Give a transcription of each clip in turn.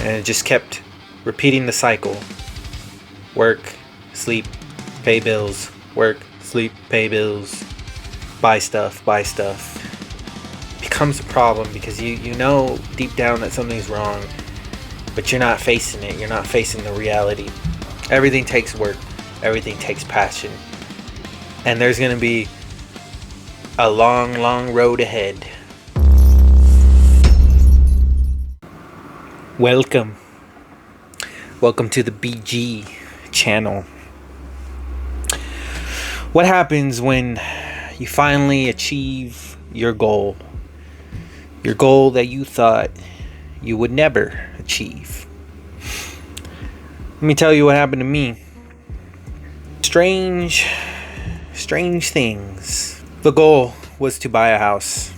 And it just kept repeating the cycle. Work, sleep, pay bills, work, sleep, pay bills, buy stuff. Becomes a problem because you know deep down that something's wrong, but you're not facing it. You're not facing the reality. Everything takes work. Everything takes passion. And there's going to be a long, long road ahead. Welcome to the BG channel. What happens when you finally achieve your goal? Your goal that you thought you would never achieve. Let me tell you what happened to me. Strange things. The goal was to buy a house.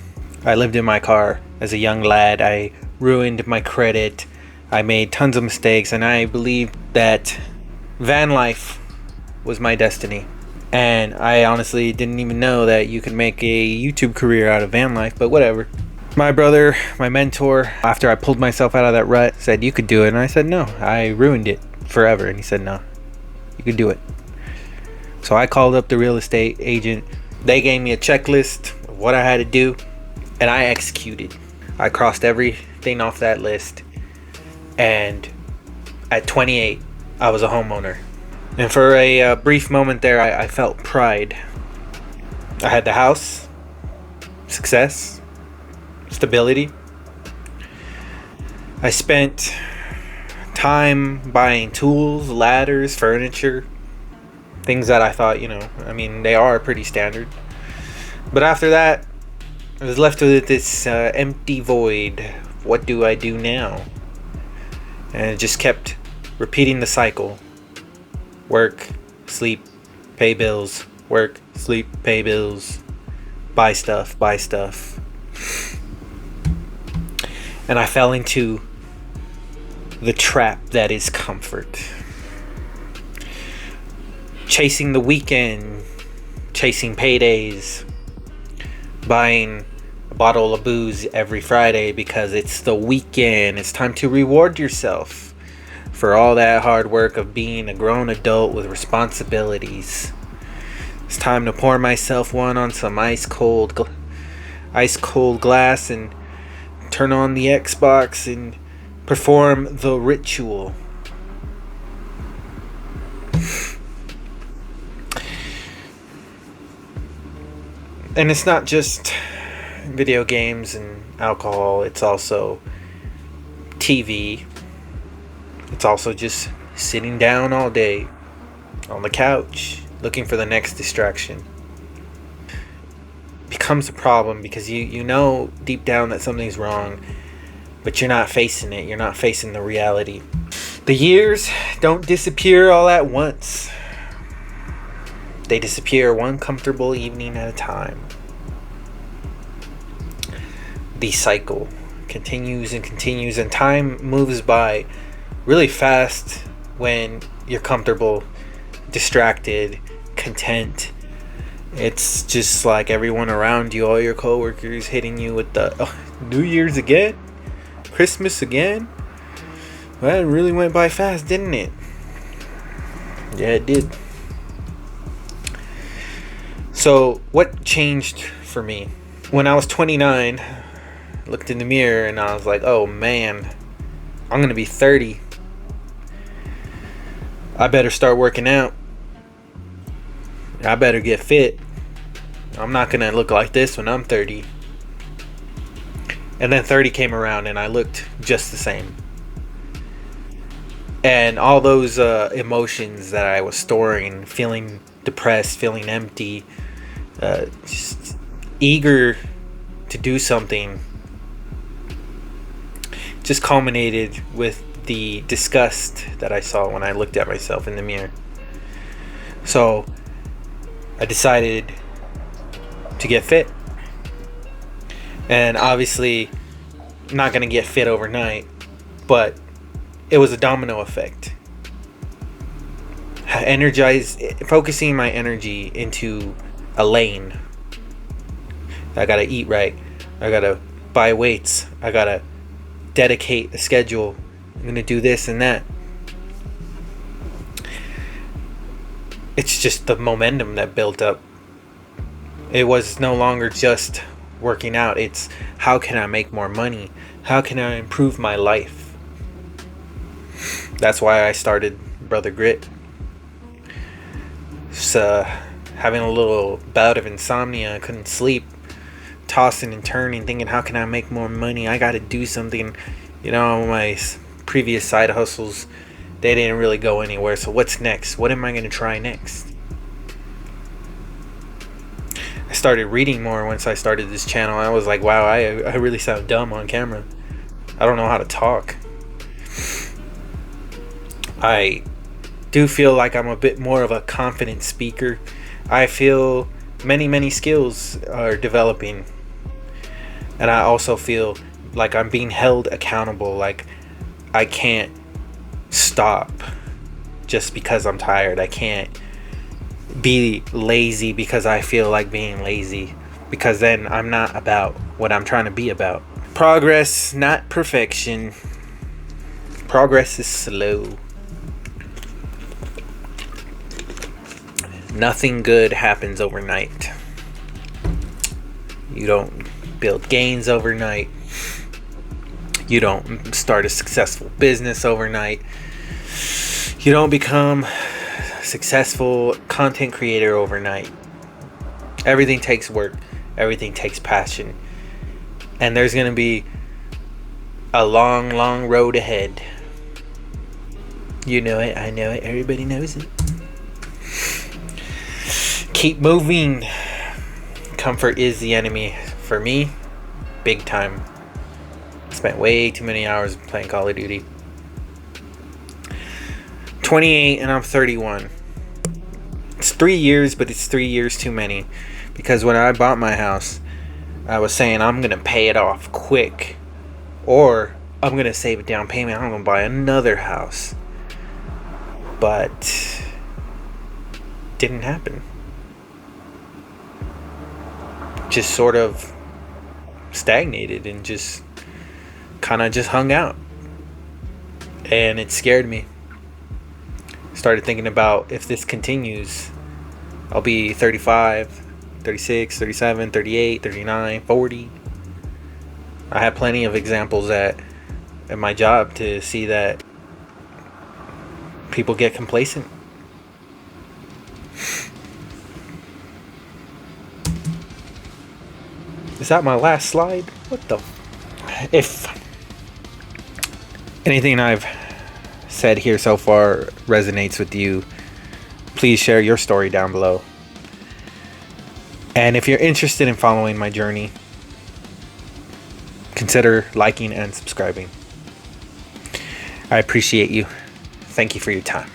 I lived in my car as a young lad. I ruined my credit. I made tons of mistakes, and I believed that van life was my destiny. And I honestly didn't even know that you could make a YouTube career out of van life, but whatever. My brother, my mentor, after I pulled myself out of that rut, said, "You could do it." And I said, "No, I ruined it forever." And he said, "No, you could do it." So I called up the real estate agent. They gave me a checklist of what I had to do, and I executed. I crossed everything off that list. And at 28, I was a homeowner. And for a brief moment there, I felt pride. I had the house, success, stability. I spent time buying tools, ladders, furniture, things that I thought, they are pretty standard. But after that, I was left with this empty void. What do I do now? And it just kept repeating the cycle. Work, sleep, pay bills. Work, sleep, pay bills. Buy stuff. And I fell into the trap that is comfort. Chasing the weekend. Chasing paydays. Buying a bottle of booze every Friday because it's the weekend. It's time to reward yourself for all that hard work of being a grown adult with responsibilities. It's time to pour myself one on some ice cold glass and turn on the Xbox and perform the ritual. And it's not just video games and alcohol, it's also TV. It's also just sitting down all day on the couch looking for the next distraction. Becomes a problem because you know deep down that something's wrong, but you're not facing it. You're not facing the reality. The years don't disappear all at once. They disappear one comfortable evening at a time. The cycle continues and time moves by really fast when you're comfortable, distracted, content. It's just like everyone around you, all your coworkers hitting you with the New Year's again? Christmas again? Well, it really went by fast, didn't it? Yeah, it did. So what changed for me? When I was 29, I looked in the mirror and I was like, oh man, I'm going to be 30. I better start working out. I better get fit. I'm not going to look like this when I'm 30. And then 30 came around and I looked just the same. And all those emotions that I was storing, feeling depressed, feeling empty, just eager to do something, just culminated with the disgust that I saw when I looked at myself in the mirror. So I decided to get fit. And obviously not going to get fit overnight, but it was a domino effect. Focusing my energy into a lane. I gotta eat right. I gotta buy weights. I gotta dedicate a schedule I'm gonna do this and that. It's just the momentum that built up. It was no longer just working out. It's how can I make more money? How can I improve my life? That's why I started Brother Grit. Just having a little bout of insomnia. I couldn't sleep. Tossing and turning, thinking, how can I make more money? I gotta do something. My previous side hustles, they didn't really go anywhere. So what's next? What am I gonna try next? I started reading more once I started this channel. I was like, wow, I really sound dumb on camera. I don't know how to talk. I do feel like I'm a bit more of a confident speaker. I feel many skills are developing. And I also feel like I'm being held accountable. Like I can't stop just because I'm tired. I can't be lazy because I feel like being lazy, because then I'm not about what I'm trying to be about. Progress, not perfection. Progress is slow. Nothing good happens overnight. You don't build gains overnight. You don't start a successful business overnight. You don't become a successful content creator overnight. Everything takes work. Everything takes passion. And there's going to be a long road ahead. You know it. I know it. Everybody knows it. Keep moving. Comfort is the enemy. For me, big time. Spent way too many hours playing Call of Duty. 28 and I'm 31. It's 3 years, but it's 3 years too many. Because when I bought my house, I was saying I'm going to pay it off quick. Or I'm going to save a down payment. I'm going to buy another house. But didn't happen. Just sort of stagnated and just kind of just hung out. And it scared me. Started thinking about, if this continues, I'll be 35, 36, 37, 38, 39, 40. I have plenty of examples at my job to see that people get complacent. Is that my last slide? What the? If anything I've said here so far resonates with you, please share your story down below. And if you're interested in following my journey, consider liking and subscribing. I appreciate you. Thank you for your time.